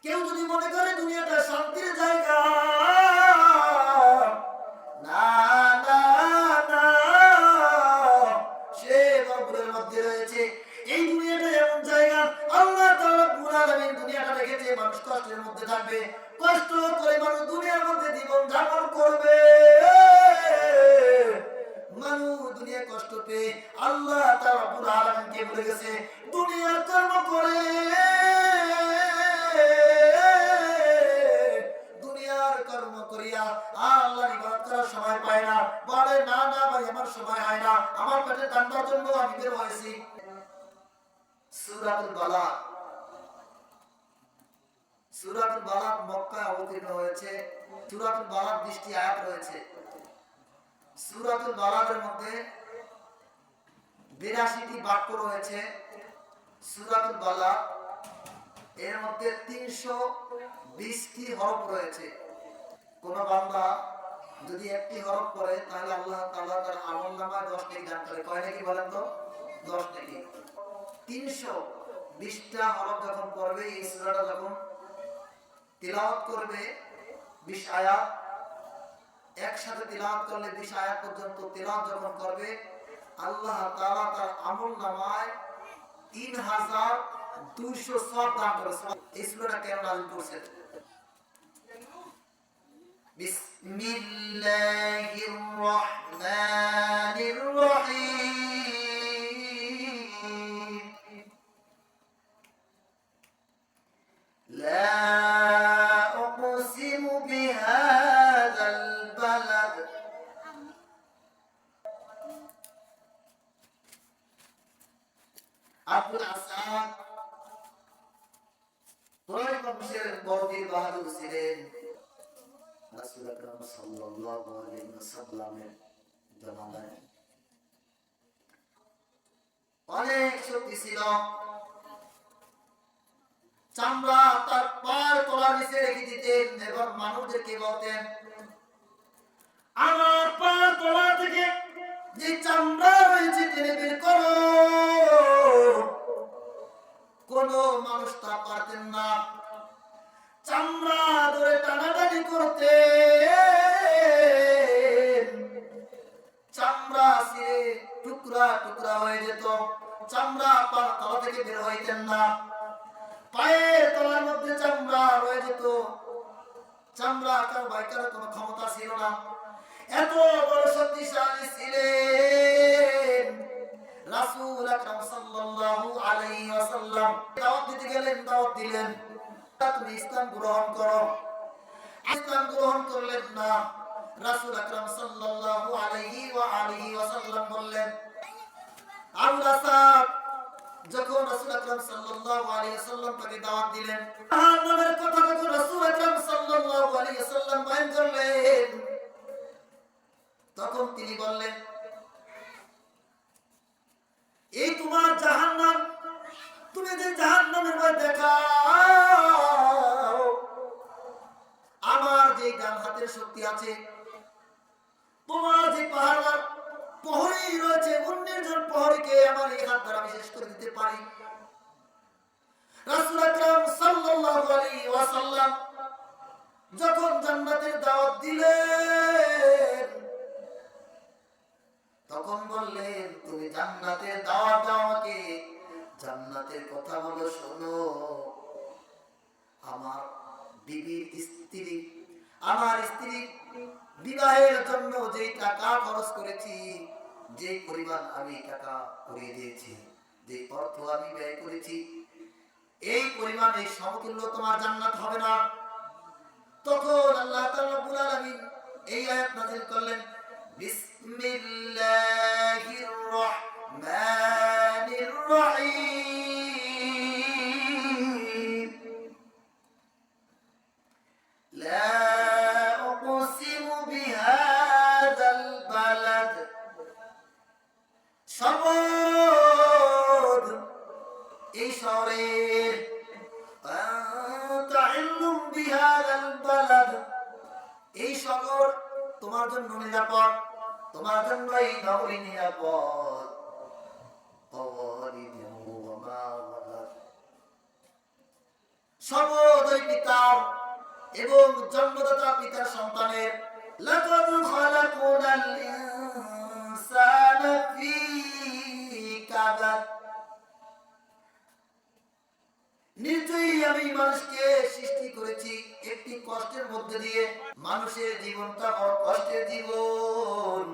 কেউ যদি মনে করে দুনিয়াটা শান্তির জায়গা, না না না, সে গর্বের মধ্যে রয়েছে। এই দুনিয়াটা এমন জায়গা, আল্লাহ তাআলা রব্বুল আলামিন দুনিয়াটা রেখেছে মানুষ কষ্টের মধ্যে থাকবে, কষ্ট করে মানুষ দুনিয়ার মধ্যে জীবন যাপন করবে। মানুষ দুনিয়া কষ্ট পেয়ে আল্লাহ তাআলা রব্বুল আলামিনকে বলে গেছে দুনিয়ার কর্ম করে, দুনিয়ার কর্ম করিয়া আল্লাহর ইবাদত করার সময় পায় না। বলে না না ভাই, আমার সময় হয় না, আমার পেটে ঠান্ডার জন্য আমি বের হয়েছি। সূরাতুল বালাদ, সূরাতুল বালাদ মক্কায় অবতীর্ণ হয়েছে। সূরাতুল বালাদ 20টি আয়াত রয়েছে। সূরাতুল বালাদের মধ্যে 82টি বাক্য রয়েছে। সূরাতুল বালাদ এর মধ্যে 320টি হরফ রয়েছে। কোন বান্দা যদি একটি হরফ পড়ে তাহলে আল্লাহ তাআলা তার আমলনামায় 10 নেকি দান করে। কয় নেকি বলেন তো? 10 নেকি। 320টা হরফ যখন পড়বে, এই সূরাটা যখন তিলাওয়াত করবে 20 আয়াত একসাথে তিলাওয়াত করলে 20 আয়াত পর্যন্ত তিলাওয়াত যখন করবে, আল্লাহ তাআলা তার আমলনামায় 3200 সওয়াব দান করে। এই সূরাটা কেন নাযিল করেছেন? বিসমিল্লাহির রহমানির রহিম। লা উকসিমু বিহাযাল বালাদ। আব্দুল আসাদ কুরাইশ বংশের বীর বাহাদুর ছিলেন। রাসূল আকরাম সাল্লাল্লাহু আলাইহি ওয়াসাল্লামের জামানায় অনেক শক্তি ছিল। চামড়া তার পায়ের তলার নিচে রেখে দিতেন এবং মানুষদেরকে বলতেন, আমার পায়ের তলা থেকে যে চামড়া রয়েছে টেনে বের করো। কোন মানুষ তা পারতেন না। চামড়া ধরে টানাটানি করতে, চামড়া ছিঁড়ে টুকরা টুকরা হয়ে যেত। চামড়া পায়ের তলা থেকে বের হইতেন না। পায়ের তলার মধ্যে চামড়া রয়ে যেত। চামড়া কার বাইকার কোনো ক্ষমতা ছিল না। এত বড় শক্তিশালী ছিলেন রাসূল আকরাম সাল্লাল্লাহু আলাইহি ওয়াসাল্লাম। দাওয়াত দিতে গেলেন, দাওয়াত দিলেন, তুমি ইসলাম গ্রহণ করো। ইসলাম গ্রহণ করলেন না। রাসূল আকরাম সাল্লাল্লাহু আলাইহি ওয়াসাল্লাম বললেন, আবু আসাদ যখন রাসূল আকরাম সাল্লাল্লাহু আলাইহি ওয়াসাল্লাম তাকে দাওয়াত দিলেন, নামের কথা যখন রাসূল আকরাম সাল্লাল্লাহু আলাইহি ওয়াসাল্লাম বয়ান করলেন, তখন তিনি বললেন, এই তোমার জাহান্নাম, তুমি যে জাহান্নামের ভয় দেখাও, আমার যে ডান হাতের শক্তি আছে, তোমার যে পাহাড় প্রহরী রয়েছে, 19 জন প্রহরীকে আমার এই হাত দ্বারা আমি শেষ করে দিতে পারি। রাসূল আকরাম সাল্লাল্লাহু আলাইহি ওয়াসাল্লাম যখন জান্নাতের দাওয়াত দিলেন, তখন বললেন, তুমি জান্নাতের দাওয়াত দাও আমাকে, জান্নাতের কথা বলো, শোনো। আমার বিবির স্ত্রী, আমার স্ত্রী বিবাহের জন্য যে টাকা খরচ করেছি, যে পরিমাণ আমি টাকা করিয়ে দিয়েছি, যে অর্থ আমি ব্যয় করেছি, এই পরিমাণ এই সমতুল্য তোমার জান্নাত হবে না। তখন আল্লাহ তাআলা রব্বুল আলামিন এই আয়াত নাযিল করলেন, বিসমিল্লাহির রহমানির রহিম। লা উকসিমু বিহাযাল বালাদ। শপথ এই শহরের, তাইল্লুম বিহাযাল বালাদ, এই শহর তোমার জন্য নিরাপদ, তোমার জন্য এই নগরী নিরাপদ। সর্বোদয় পিতার এবং জন্মদাতা পিতার সন্তানের লাকাদ খালাকুনাল ইনসানা ফি কাবাদ, নিশ্চয়ই আমি মানুষকে সৃষ্টি করেছি একটি কষ্টের মধ্যে দিয়ে। মানুষের জীবনটা বড় কষ্টের জীবন,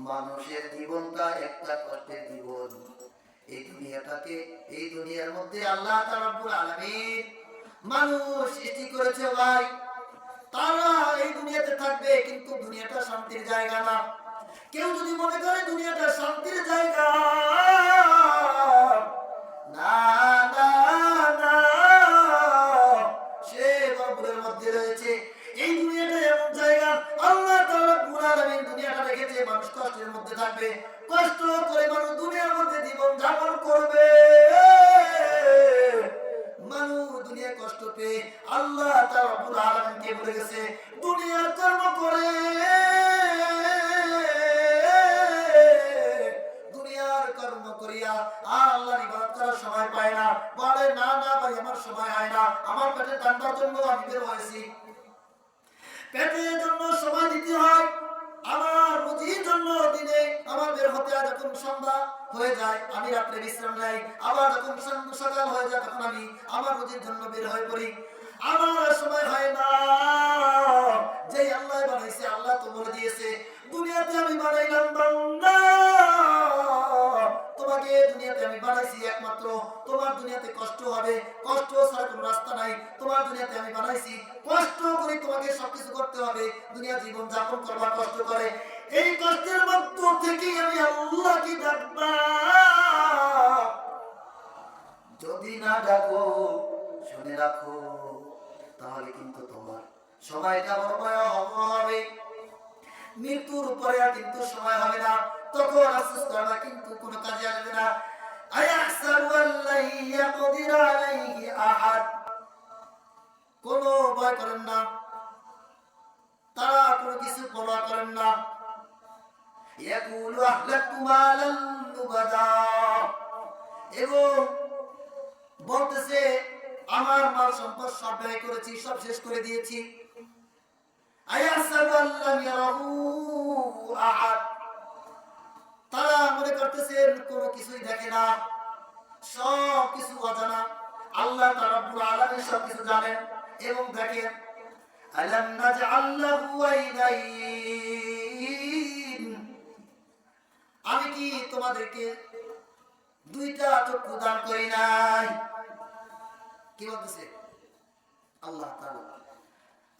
মানুষের জীবনটা একটা কষ্টের জীবন। এই দুনিয়াটাকে, এই দুনিয়ার মধ্যে আল্লাহ তাআলা রব্বুল আলামিন মানুষ সৃষ্টি করেছে ভাই। তারা এই দুনিয়াতে থাকবে, কিন্তু দুনিয়াটা শান্তির জায়গা না। কেউ যদি মনে করে দুনিয়াটা শান্তির জায়গা, না না না, সে গর্বের মধ্যে রয়েছে। এই দুনিয়াটা এমন জায়গা, আল্লাহ তাআলা রব্বুল আলামিন দুনিয়াটা রেখেছে মানুষ কষ্টের মধ্যে থাকবে, কষ্ট করে মানুষ দুনিয়ার মধ্যে জীবন যাপন করবে। মানুষ দুনিয়ায় কষ্ট পেয়ে আল্লাহ তাআলা রব্বুল আলামিনকে বলে গেছে দুনিয়ার কর্ম করে, দুনিয়ার কর্ম করিয়া আর আল্লাহর ইবাদত করার সময় পায় না। বলে না না ভাই, আমার সময় হয় না, আমার পেটের ঠান্ডার জন্য আমি বের হয়েছি, পেটের জন্য সময় দিতে হয়, আমার রুজির জন্য দিনে আমার বের হতে হয়। যখন সন্ধ্যা হয়ে যায় আমি রাত্রে বিশ্রাম নেই, আবার যখন সকাল হয়ে যায় তখন আমি আমার রুজির জন্য বের হয়ে পড়ি। আমার সময় হয় না। যে আল্লাহ বানাইছে, আল্লাহ তো বলে দিয়েছে দুনিয়াতে আমি বানাইলাম বান্দা, তোমাকে দুনিয়াতে আমি বানাইছি একমাত্র তোমার দুনিয়াতে কষ্ট হবে, কষ্ট ছাড়া কোনো রাস্তা নাই। তোমার দুনিয়াতে আমি বানাইছি কষ্ট করে, তোমাকে সবকিছু করতে হবে, দুনিয়া জীবন যাপন করবা কষ্ট করে। এই কষ্টের মধ্য থেকে আমি আল্লাহকে ডাকবা, যদি না ডাকো শুনে রাখো তাহলে কিন্তু তোমার সময়টা বড় ভয়াবহ হবে। মৃত্যুর পরে কিন্তু সময় হবে না, তখন আফসোস করবা কিন্তু কোনো কাজে আসবে না। আয়াহসাবু আল্লা ইয়াকদির আলাইহি আহাদ, কোনো ভয় করেন না, তারা কোনো কিছু পরোয়া করেন না। ইয়াকুলু আহলাকতু মালান লুবাদা, এবং বলতেছে আমার মাল সম্পদ সব ব্যয় করেছি, সব শেষ করে দিয়েছি। আয়াহসাবু আল্লা ইয়ারাহু আহাদ, তারা মনে করতেছে কোনো কিছুই দেখে না, সব কিছু অজানা। আল্লাহ তাআলা রব্বুল আলামিন সব কিছু জানেন এবং দেখেন। আলাম নাজআল লাহু আইনাইন, আমি কি তোমাদেরকে দুইটা চক্ষু দান করি নাই? কি বলতেছে আল্লাহ তাআলা,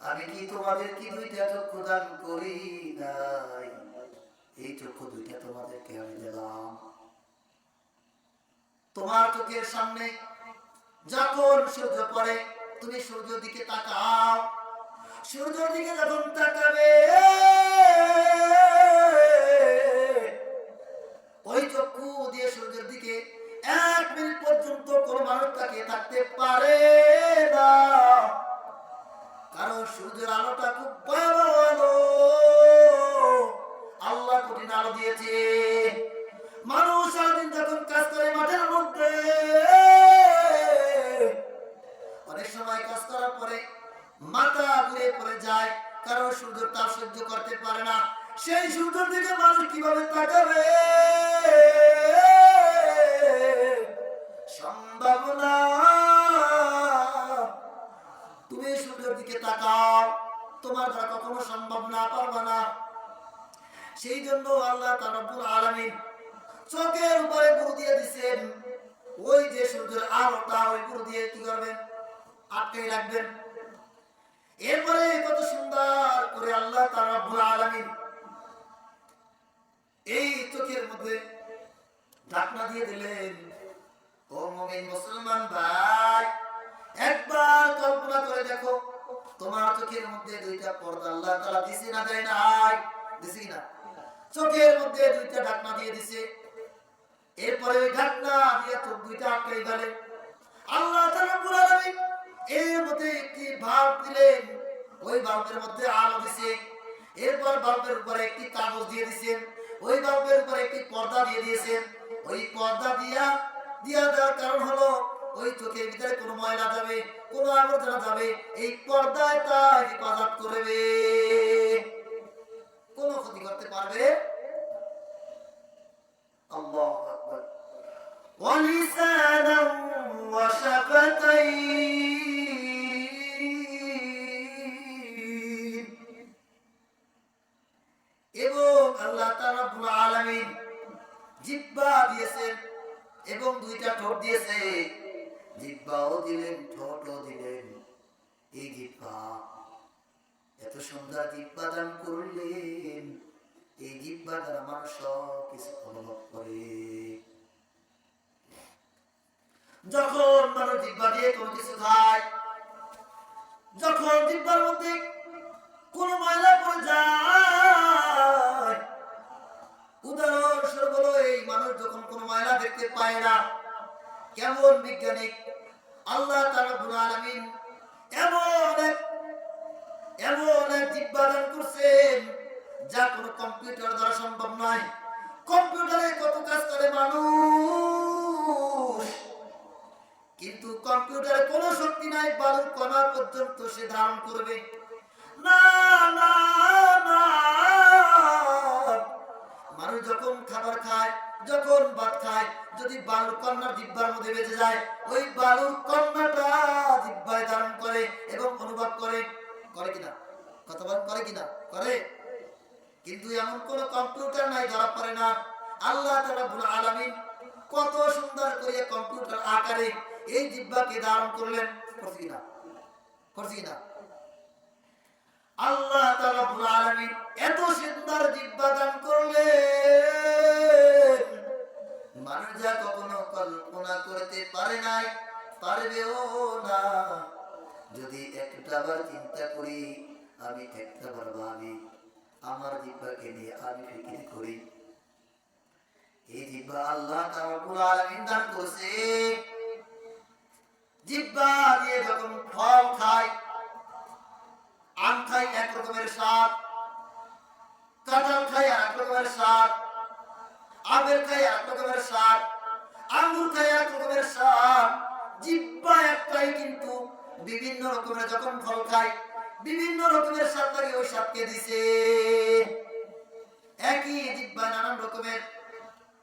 আমি কি তোমাদেরকে দুইটা চক্ষু দান করি নাই? এই চক্ষু দুইটা তোমাদেরকে আমি দিলাম। তোমার চোখের সামনে যখন সূর্য পড়ে তুমি সূর্যের দিকে তাকাও, সূর্যের দিকে যখন তাকাবে ওই চক্ষু দিয়ে সূর্যের দিকে 1 মিনিট পর্যন্ত কোন মানুষ তাকিয়ে থাকতে পারে না, কারণ সূর্যের আলোটা খুব ভয়াবহ আলো। আল্লাহ কঠিন আলো দিয়েছে। মানুষ সারাদিন যখন কাজ করে মাঠের মধ্যে, অনেক সময় কাজ করার পরে মাথা ঘুরে পড়ে যায়, কারণ সূর্য তাপ সহ্য করতে পারে না। সেই সূর্যের দিকে মানুষ কিভাবে তাকাবে? সম্ভব না। তুমি সূর্যের দিকে তাকাও, তোমার দ্বারা কখনো সম্ভব না, পারবা না। সেই জন্য আল্লাহ তাআলা রব্বুল আলামিন চোখের উপরে গুরু দিয়ে দিয়েছেন। ওই যে সূর্যের আলোটা ওই গুরু দিয়ে কি করবেন? আটকে রাখবেন। এরপরে কত সুন্দর করে আল্লাহ তাআলা রব্বুল আলামিন এই চোখের মধ্যে ঢাকনা দিয়ে দিলেন। ও মুমিন মুসলমান ভাই, একবার কল্পনা করে দেখো, তোমার চোখের মধ্যে দুইটা পর্দা আল্লাহ তাআলা দিছে না দেয় নাই? দিছে কিনা? চোখের মধ্যে দুইটা ঢাকনা দিয়ে দিছে। এরপরে ওই ঢাকনা দিয়ে চোখ দুইটা আটকাই গেলে আল্লাহ তাআলা রব্বুল আলামিন এর মধ্যে একটি ভাল্ব দিলেন। ওই ভাল্বের মধ্যে আলো দিছে। এরপর ভাল্বের উপরে একটি কাগজ দিয়ে দিয়েছেন। ওই ভাল্বের উপরে একটি পর্দা দিয়ে দিয়েছেন। ওই পর্দা দেওয়ার কারণ হলো ওই চোখের ভিতরে কোনো ময়লা যাবে কোন আবর্জনা যাবে, এই পর্দায় তা হেফাজত করবে, কোন ক্ষতি করতে পারবে। আল্লাহু আকবার। ওয়ালিসানা ওয়া শাফাতাইন, এবং আল্লাহ তাআলা রাব্বুল আলামিন জিহ্বা দিয়েছেন এবং দুইটা ঠোঁট দিয়েছে, জিহ্বাও দিলেন, ঠোঁটও দিলেন। এই জিহ্বা, এত সুন্দর জিহ্বা দান করলেন, এই জিহ্বা দ্বারা মানুষ সব কিছু অনুভব করে। যখন মানুষ জিহ্বা দিয়ে কোনো কিছু খায়, যখন জিহ্বার মধ্যে কোন ময়লা পড়ে যায়, উদাহরণস্বরূপ হলো এই মানুষ যখন কোন ময়লা দেখতে পায় না, কেমন বিজ্ঞানিক আল্লাহ তাআলা রাব্বুল আলামিন এমন এক জিহ্বা দান করছেন যা কোনো কম্পিউটার দ্বারা সম্ভব নয়। কম্পিউটারে কত কাজ করে মানুষ, কিন্তু কম্পিউটারে কোনো শক্তি নাই বালুর কণা পর্যন্ত সে ধারণ করবে না, না, না। মানুষ যখন খাবার খায়, যখন ভাত খায়, যদি বালুর কণা জিহ্বার মধ্যে বেঁচে যায়, ওই বালুর কণাটা জিহ্বায় ধারণ করে এবং অনুভব করে, করে কিনা, কথা বলেন, করে কিনা, করে। কিন্তু এমন কোন কম্পিউটার নাই ধরা পড়ে না। আল্লাহ তাআলা রাব্বুল আলামিন কত সুন্দর করে কম্পিউটার আকারে এই জিহ্বাকে ধারণ করলেন, করছে কিনা, করছে কিনা। আল্লাহ তাআলা রাব্বুল আলামিন এত সুন্দর জিহ্বা দান করলেন, মানুষ যা কখনো কল্পনা করতে পারে নাই, পারবেও না। যদি একটাবার চিন্তা করি, আমি একটাবার ভাবি, আমার জিহ্বাকে নিয়ে আমি ফিকির করি, এই জিহ্বা আল্লাহ তাআলা রাব্বুল আলামিন দান করেছে। জিহ্বা দিয়ে যখন ফল খায়, আম খাই এক রকমের স্বাদ, কাঁঠাল খাই এক রকমের স্বাদ, আপেল খাই এক রকমের স্বাদ, আঙ্গুর খাই এক রকমের স্বাদ। জিহ্বা একটাই, কিন্তু বিভিন্ন রকমের যখন ফল খাই, বিভিন্ন রকমের স্বাদ লাগে, ওই স্বাদকে দিছে। একই জিহ্বা নানান রকমের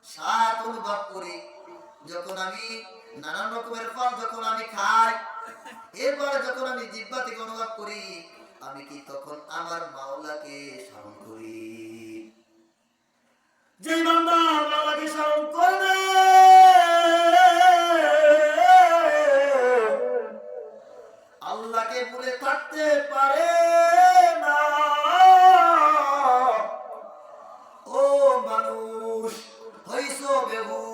স্বাদ অনুভব করি। যখন আমি নানান রকমের ফল যখন আমি খাই, এরপরে যখন আমি জিহ্বা থেকে অনুভব করি, আমি কি তখন আমার মাওলাকে স্মরণ করি। যে বান্দা মাওলাকে স্মরণ করবে, আল্লাহকে ভুলে থাকতে পারে না। ও মানুষ, হইছো বেহুশ,